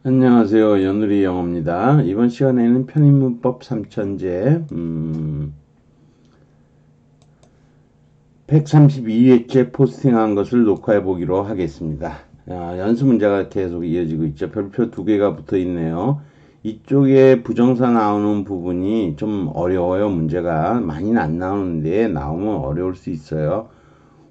안녕하세요. 연우리 영어입니다. 이번 시간에는 편의문법 3천제 132회째 포스팅한 것을 녹화해 보기로 하겠습니다. 연습 문제가 계속 이어지고 있죠. 별표 두 개가 붙어 있네요. 이쪽에 부정사 나오는 부분이 좀 어려워요. 문제가 많이는 안 나오는데 나오면 어려울 수 있어요.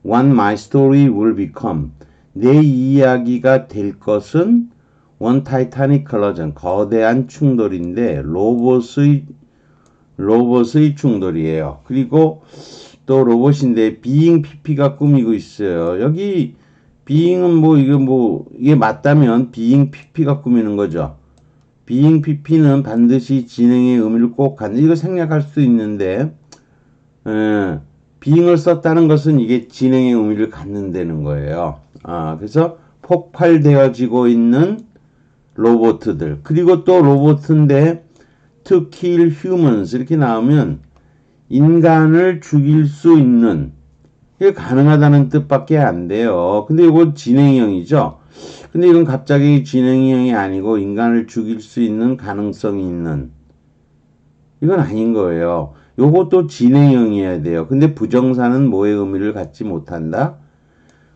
What my story will become. 내 이야기가 될 것은 원 타이타닉 컬러전 거대한 충돌인데 로봇의 충돌이에요. 그리고 또 로봇인데 being pp가 꾸미고 있어요. 여기 being은 이게 맞다면 being pp가 꾸미는 거죠. being pp는 반드시 진행의 의미를 꼭 갖는 이거 생략할 수도 있는데 being을 썼다는 것은 이게 진행의 의미를 갖는다는 거예요. 그래서 폭발되어지고 있는 로봇들 그리고 또 로봇인데 to kill humans 이렇게 나오면 인간을 죽일 수 있는 이게 가능하다는 뜻밖에 안 돼요. 근데 이거 진행형이죠. 근데 이건 갑자기 진행형이 아니고 인간을 죽일 수 있는 가능성이 있는 이건 아닌 거예요. 요것도 진행형이어야 돼요. 근데 부정사는 뭐의 의미를 갖지 못한다?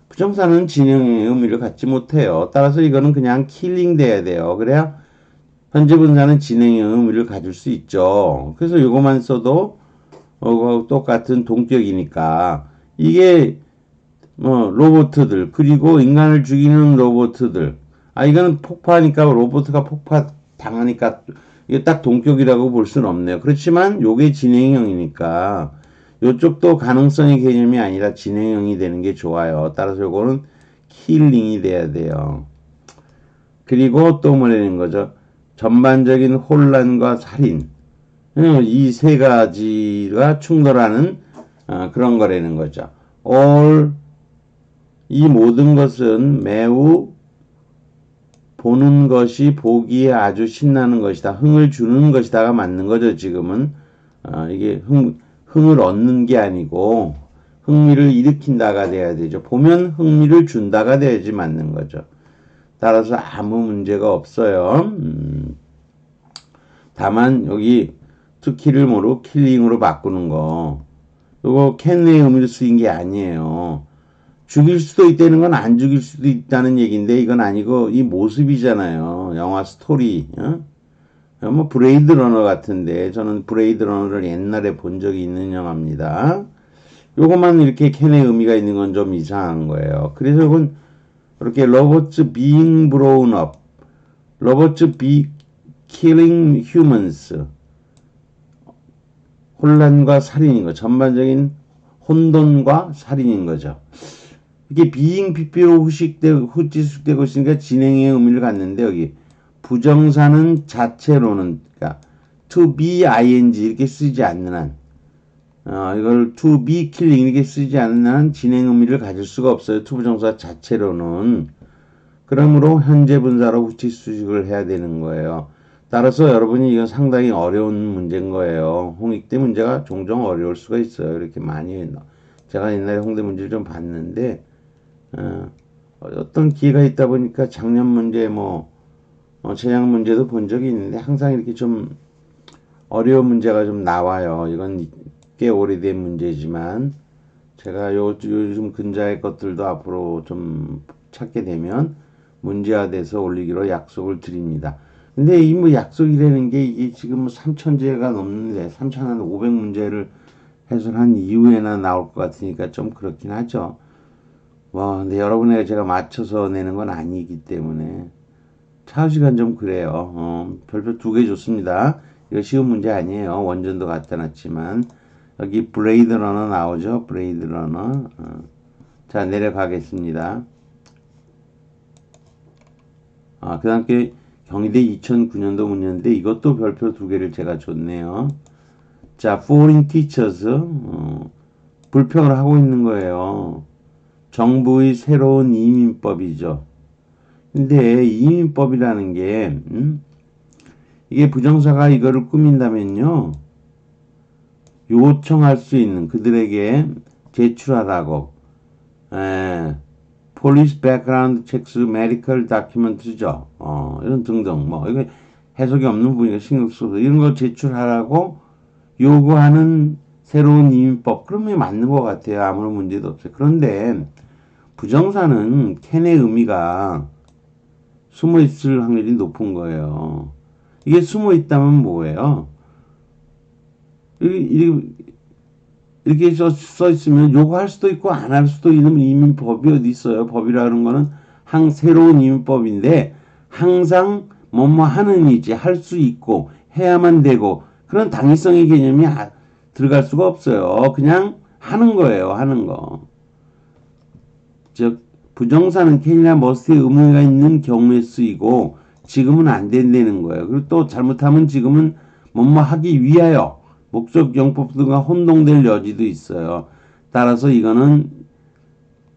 부정사는 진행의 의미를 갖지 못해요. 따라서 이거는 그냥 킬링 돼야 돼요. 그래야 현재 분사는 진행의 의미를 가질 수 있죠. 그래서 이거만 써도 똑같은 동격이니까 이게 로봇들 그리고 인간을 죽이는 로봇들 이거는 폭파하니까 로봇가 폭파 당하니까 이게 딱 동격이라고 볼 수는 없네요. 그렇지만 요게 진행형이니까 요쪽도 가능성의 개념이 아니라 진행형이 되는 게 좋아요. 따라서 요거는 킬링이 돼야 돼요. 그리고 또 뭐라는 거죠? 전반적인 혼란과 살인. 이 세 가지가 충돌하는 그런 거라는 거죠. all 이 모든 것은 매우 보는 것이 보기에 아주 신나는 것이다. 흥을 주는 것이다가 맞는 거죠. 지금은 이게 흥을 얻는 게 아니고 흥미를 일으킨다가 돼야 되죠. 보면 흥미를 준다가 돼야지 맞는 거죠. 따라서 아무 문제가 없어요. 다만 여기 투키를 모르고 킬링으로 바꾸는 거 이거 캔의 의미로 쓰인 게 아니에요. 죽일 수도 있다는 건 안 죽일 수도 있다는 얘기인데 이건 아니고 이 모습이잖아요. 영화 스토리 브레이드 러너 같은데 저는 브레이드 러너를 옛날에 본 적이 있는 영화입니다. 요것만 이렇게 캔의 의미가 있는 건 좀 이상한 거예요. 그래서 이건 이렇게 robots being blown up, robots be killing humans 혼란과 살인인 거 전반적인 혼돈과 살인인 거죠. 이게 being pp로 후지숙되고 있으니까 진행의 의미를 갖는데 여기 부정사는 자체로는 그러니까 to be ing 이렇게 쓰지 않는 한 이걸 to be killing 이렇게 쓰지 않는 한 진행 의미를 가질 수가 없어요. to 부정사 자체로는. 그러므로 현재 분사로 후치수식을 해야 되는 거예요. 따라서 여러분이 이건 상당히 어려운 문제인 거예요. 홍익대 문제가 종종 어려울 수가 있어요. 이렇게 많이 제가 옛날에 홍대 문제를 좀 봤는데 어떤 기회가 있다 보니까 작년 문제 재학 문제도 본 적이 있는데 항상 이렇게 좀 어려운 문제가 좀 나와요. 이건 꽤 오래된 문제지만 제가 요즘 근자의 것들도 앞으로 좀 찾게 되면 문제화돼서 올리기로 약속을 드립니다. 근데 이 약속이라는 게 이게 지금 3,000제가 넘는데 3,500문제를 해설한 이후에나 나올 것 같으니까 좀 그렇긴 하죠. 근데 여러분에게 제가 맞춰서 내는 건 아니기 때문에 차시간 좀 그래요. 별표 2개 줬습니다. 이거 쉬운 문제 아니에요. 원전도 갖다 놨지만 여기 브레이드 러너 나오죠. 브레이드 러너. 자, 내려가겠습니다. 그 다음 게 경희대 2009년도 문제인데 이것도 별표 2개를 제가 줬네요. 자, foreign teachers 불평을 하고 있는 거예요. 정부의 새로운 이민법이죠. 근데 이민법이라는 게 이게 부정사가 이거를 꾸민다면요. 요청할 수 있는 그들에게 제출하라고 police background checks medical documents죠. 이런 등등 뭐 이게 해석이 없는 부분이니까 신경 써서 이런 거 제출하라고 요구하는 새로운 이민법 그러면 맞는 것 같아요. 아무런 문제도 없어요. 그런데 부정사는 캔의 의미가 숨어 있을 확률이 높은 거예요. 이게 숨어 있다면 뭐예요? 이렇게 써 있으면 요구할 수도 있고 안 할 수도 있는 이민법이 어디 있어요? 법이라는 거는 새로운 이민법인데 항상 뭐뭐 하는 이지 할 수 있고 해야만 되고 그런 당위성의 개념이 들어갈 수가 없어요. 그냥 하는 거예요. 하는 거. 즉 부정사는 캔이나 머스트의 의무가 있는 경우에 쓰이고 지금은 안 된다는 거예요. 그리고 또 잘못하면 지금은 뭐뭐 하기 위하여 목적 용법 등과 혼동될 여지도 있어요. 따라서 이거는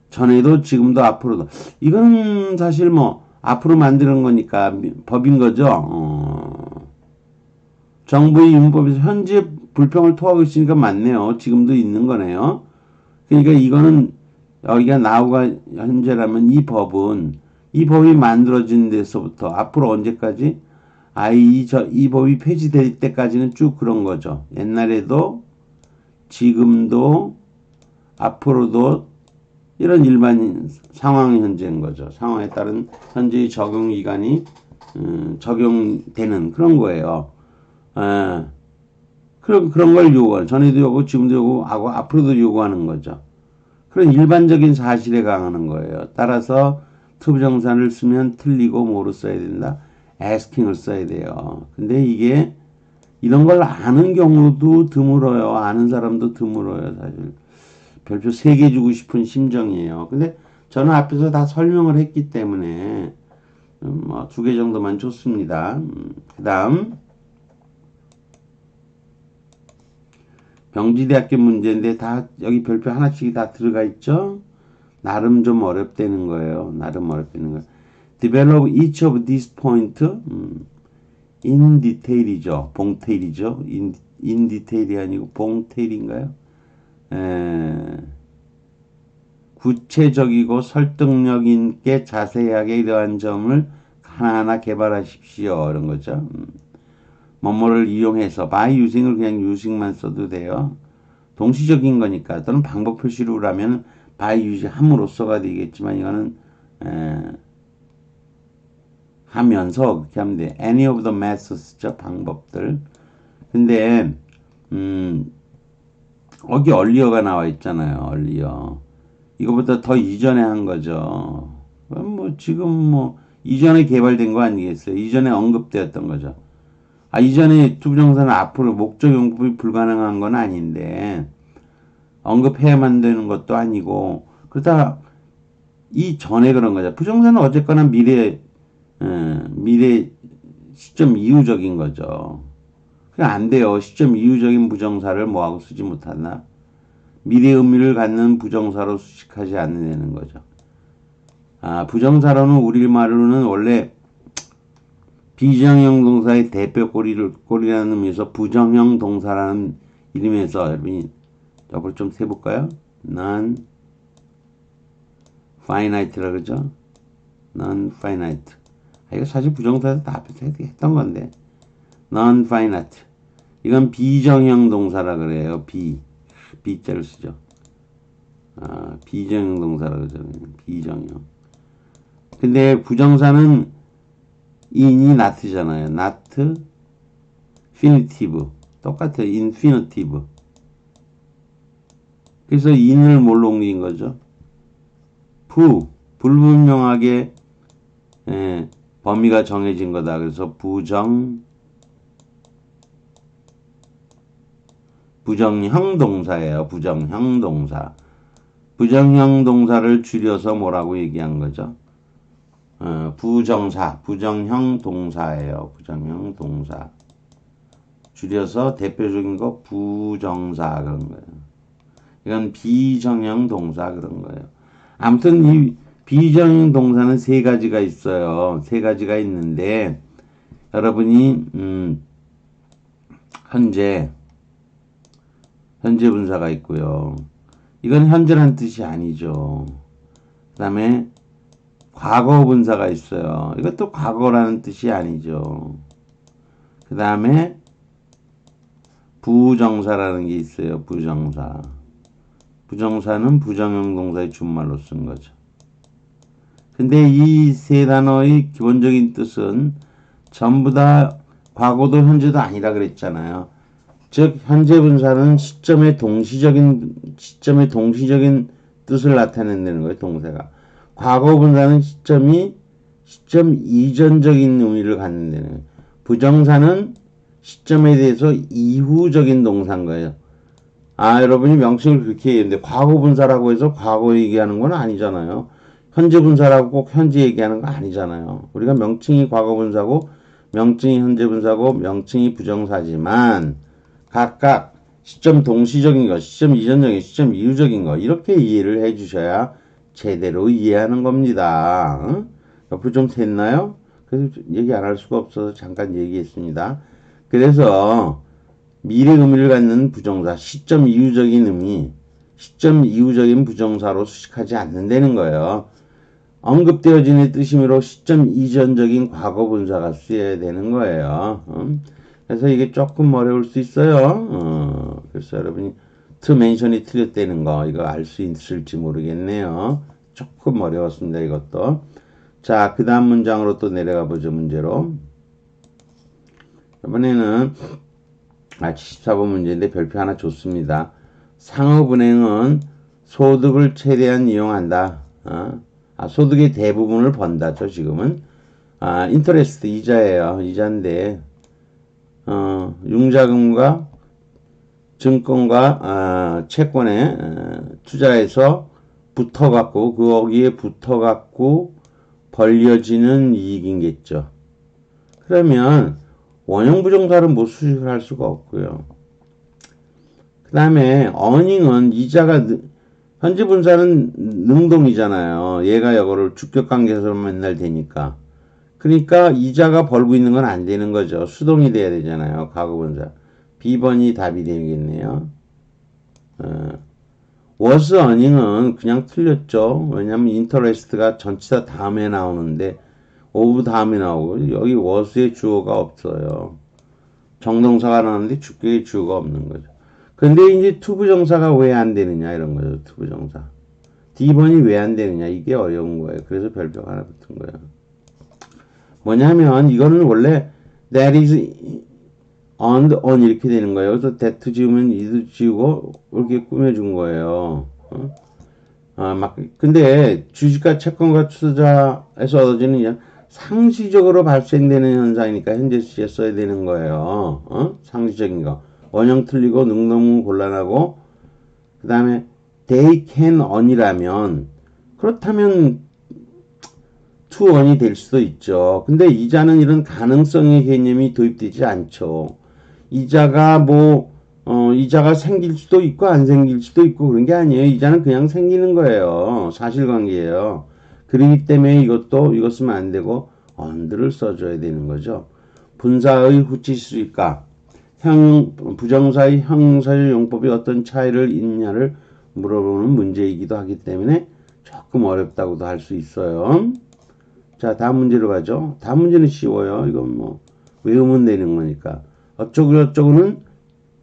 전에도 지금도 앞으로도 이거는 사실 뭐 앞으로 만드는 거니까 법인 거죠. 정부의 윤법에서 현재 불평을 토하고 있으니까 맞네요. 지금도 있는 거네요. 그러니까 이거는 여기가 나우가 현재라면 이 법이 만들어진 데서부터 앞으로 언제까지 이 법이 폐지될 때까지는 쭉 그런 거죠. 옛날에도 지금도 앞으로도 이런 일반 상황 현재인 거죠. 상황에 따른 현재의 적용 기간이 적용되는 그런 거예요. 그런 걸 요구하는 전에도 요구, 지금도 요구하고 앞으로도 요구하는 거죠. 그런 일반적인 사실에 강하는 거예요. 따라서 투부정사를 쓰면 틀리고 뭐로 써야 된다? asking을 써야 돼요. 근데 이게 이런 걸 아는 경우도 드물어요. 아는 사람도 드물어요. 사실 별표 3개 주고 싶은 심정이에요. 근데 저는 앞에서 다 설명을 했기 때문에 뭐 2개 정도만 줬습니다. 그 다음 병지대학교 문제인데 다 여기 별표 하나씩이 다 들어가 있죠. 나름 좀 어렵다는 거예요. 나름 어렵다는 거예요. Develop each of these points in detail이죠. 봉테일이죠. in detail이 아니고 봉테일인가요? 구체적이고 설득력 있게 자세하게 이러한 점을 하나하나 개발하십시오. 이런 거죠. 뭐뭐를 이용해서 by using을 그냥 using만 써도 돼요. 동시적인 거니까 또는 방법 표시로라면 by using 함으로써가 되겠지만 이거는 하면서 그렇게 하면 돼. Any of the methods죠. 방법들. 근데 여기 earlier가 나와 있잖아요. earlier. 이거보다 더 이전에 한 거죠. 뭐 지금 뭐 이전에 개발된 거 아니겠어요? 이전에 언급되었던 거죠. 이전에 투부정사는 앞으로 목적 용법이 불가능한 건 아닌데 언급해야만 되는 것도 아니고 그러다 이 전에 그런 거죠. 부정사는 어쨌거나 미래 시점 이후적인 거죠. 그냥 안 돼요. 시점 이후적인 부정사를 뭐하고 쓰지 못하나? 미래 의미를 갖는 부정사로 수식하지 않는 거죠. 부정사로는 우리말로는 원래 비정형 동사의 대표 꼬리라는 의미에서 부정형 동사라는 이름에서 여러분이 저걸 좀 세볼까요? non-finite라 그러죠? non-finite. 이거 사실 부정사에서 다 앞에서 했던 건데 non-finite. 이건 비정형 동사라 그래요. B자를 쓰죠. 비정형 동사라 그러죠. 비정형. 근데 부정사는 in이 not잖아요. not, infinitive. 똑같아요. infinitive. 그래서 in을 뭘로 옮긴 거죠? 불분명하게 범위가 정해진 거다. 그래서 부정형 동사예요. 부정형 동사. 부정형 동사를 줄여서 뭐라고 얘기한 거죠? 부정형 동사예요. 부정형 동사. 줄여서 대표적인 거 부정사 그런 거예요. 이건 비정형 동사 그런 거예요. 아무튼 이 비정형 동사는 3가지가 있어요. 3가지가 있는데 여러분이 현재 분사가 있고요. 이건 현재란 뜻이 아니죠. 그 다음에 과거 분사가 있어요. 이것도 과거라는 뜻이 아니죠. 그 다음에 부정사라는 게 있어요. 부정사. 부정사는 부정형 동사의 준말로 쓴 거죠. 근데 이 세 단어의 기본적인 뜻은 전부 다 과거도 현재도 아니라 그랬잖아요. 즉 현재 분사는 시점의 동시적인 뜻을 나타낸다는 거예요. 동사가. 과거 분사는 시점 이전적인 의미를 갖는다는 거예요. 부정사는 시점에 대해서 이후적인 동사인 거예요. 여러분이 명칭을 그렇게 얘기했는데 과거 분사라고 해서 과거 얘기하는 건 아니잖아요. 현재 분사라고 꼭 현재 얘기하는 거 아니잖아요. 우리가 명칭이 과거 분사고 명칭이 현재 분사고 명칭이 부정사지만 각각 시점 동시적인 거, 시점 이전적인 거, 시점 이후적인 거 이렇게 이해를 해 주셔야 제대로 이해하는 겁니다. 옆으로 좀 됐나요? 그래서 얘기 안 할 수가 없어서 잠깐 얘기했습니다. 그래서 미래 의미를 갖는 부정사, 시점 이후적인 의미, 시점 이후적인 부정사로 수식하지 않는다는 거예요. 언급되어지는 뜻이므로 시점 이전적인 과거 분사가 쓰여야 되는 거예요. 그래서 이게 조금 어려울 수 있어요. 그래서 여러분이 to mention이 틀렸다는 거 이거 알 수 있을지 모르겠네요. 조금 어려웠습니다. 이것도. 자, 그 다음 문장으로 또 내려가 보죠. 문제로. 이번에는 74번 문제인데 별표 하나 줬습니다. 상업은행은 소득을 최대한 이용한다. 소득의 대부분을 번다죠. 지금은 인터레스트 이자예요. 이자인데 융자금과 증권과 채권에 투자해서 붙어갖고 거기에 붙어갖고 벌려지는 이익이겠죠. 그러면 원형 부정사는 못 수식을 할 수가 없고요. 그 다음에 earning은 이자가 현재 분사는 능동이잖아요. 얘가 이거를 주격관계에서 맨날 되니까. 그러니까 이자가 벌고 있는 건 안 되는 거죠. 수동이 돼야 되잖아요. 과거 분사. B번이 답이 되겠네요. was earning은 그냥 틀렸죠. 왜냐면 interest가 전치사 다음에 나오는데 of 다음에 나오고 여기 was의 주어가 없어요. 정동사가 나오는데 주격의 주어가 없는 거죠. 근데 이제 투부정사가 왜 안 되느냐 이런 거죠. 투부정사. D번이 왜 안 되느냐 이게 어려운 거예요. 그래서 별표가 하나 붙은 거예요. 뭐냐면 이거는 원래 that is on 이렇게 되는 거예요. 그래서 that 지우면 is 지우고 이렇게 꾸며준 거예요. 근데 주식과 채권과 투자에서 얻어지는 상시적으로 발생되는 현상이니까 현재 시에 써야 되는 거예요. 상시적인 거. 원형 틀리고 능동은 곤란하고 그 다음에 they can earn이라면 그렇다면 to earn이 될 수도 있죠. 근데 이자는 이런 가능성의 개념이 도입되지 않죠. 이자가 이자가 생길 수도 있고 안 생길 수도 있고 그런 게 아니에요. 이자는 그냥 생기는 거예요. 사실관계예요. 그러기 때문에 이것 쓰면 안 되고 on를 써줘야 되는 거죠. 분사의 후치수익과 부정사의 형용사의 용법이 어떤 차이를 있느냐를 물어보는 문제이기도 하기 때문에 조금 어렵다고도 할 수 있어요. 자, 다음 문제로 가죠. 다음 문제는 쉬워요. 이건 외우면 되는 거니까. 어쩌고저쩌고는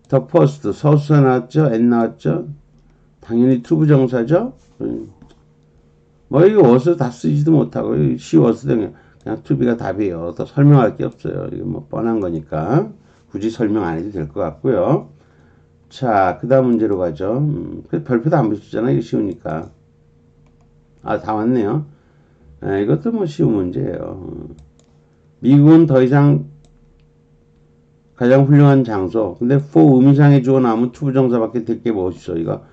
the first, 서술사 나왔죠? and 나왔죠? 당연히 투부정사죠? 이거 워스 다 쓰지도 못하고, 쉬워서 그냥 투비가 답이에요. 더 설명할 게 없어요. 이거 뻔한 거니까. 굳이 설명 안 해도 될 것 같고요. 자, 그 다음 문제로 가죠. 별표도 안 붙이잖아. 이거 쉬우니까. 다 왔네요. 이것도 쉬운 문제예요. 미국은 더 이상 가장 훌륭한 장소. 근데 for 의미상의 주어 나오면 투부정사밖에 될 게 없어. 이거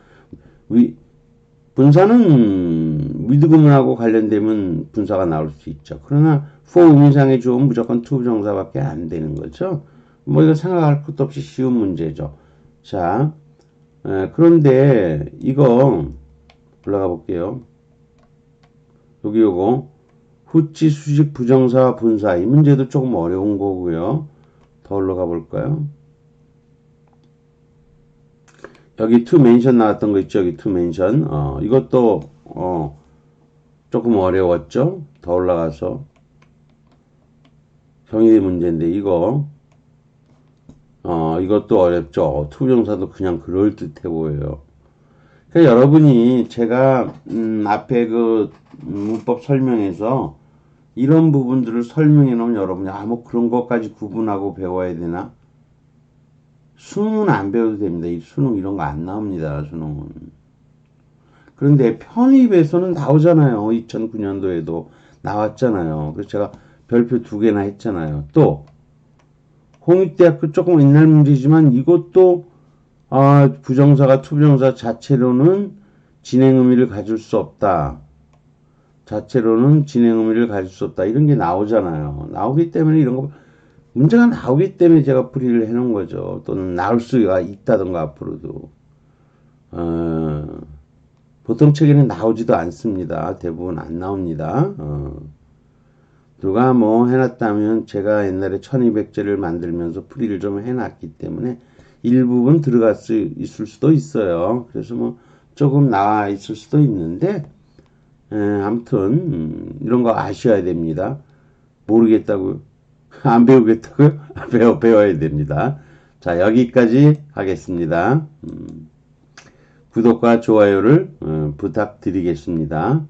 분사는 위드구문하고 관련되면 분사가 나올 수 있죠. 그러나 for 의미상의 주어는 무조건 투부정사밖에 안 되는 거죠. 이거 생각할 것도 없이 쉬운 문제죠. 자, 그런데 이거 올라가 볼게요. 요거 후치 수직 부정사 분사 이 문제도 조금 어려운 거고요. 더 올라가 볼까요? 여기 to mention 나왔던 거 있죠. 여기 to mention. 이것도 조금 어려웠죠? 더 올라가서. 정의의 문제인데, 이것도 어렵죠? 투부정사도 그냥 그럴듯해 보여요. 그러니까 여러분이 제가, 앞에 그 문법 설명에서 이런 부분들을 설명해 놓으면 여러분이, 뭐 그런 것까지 구분하고 배워야 되나? 수능은 안 배워도 됩니다. 이 수능 이런 거 안 나옵니다. 수능은. 그런데 편입에서는 나오잖아요. 2009년도에도 나왔잖아요. 그래서 제가 별표 2개나 했잖아요. 또 홍익대학교 조금 옛날 문제지만 이것도 부정사가 투부정사 자체로는 진행 의미를 가질 수 없다. 자체로는 진행 의미를 가질 수 없다. 이런 게 나오잖아요. 나오기 때문에 이런 거 문제가 나오기 때문에 제가 풀이를 해놓은 거죠. 또는 나올 수가 있다던가 앞으로도. 보통 책에는 나오지도 않습니다. 대부분 안 나옵니다. 누가 뭐 해놨다면 제가 옛날에 1200제를 만들면서 풀이를 좀 해놨기 때문에 일부분 들어갈 수 있을 수도 있어요. 그래서 뭐 조금 나와 있을 수도 있는데, 아무튼 이런 거 아셔야 됩니다. 모르겠다고요? 안 배우겠다고요? 배워야 됩니다. 자, 여기까지 하겠습니다. 구독과 좋아요를 부탁드리겠습니다.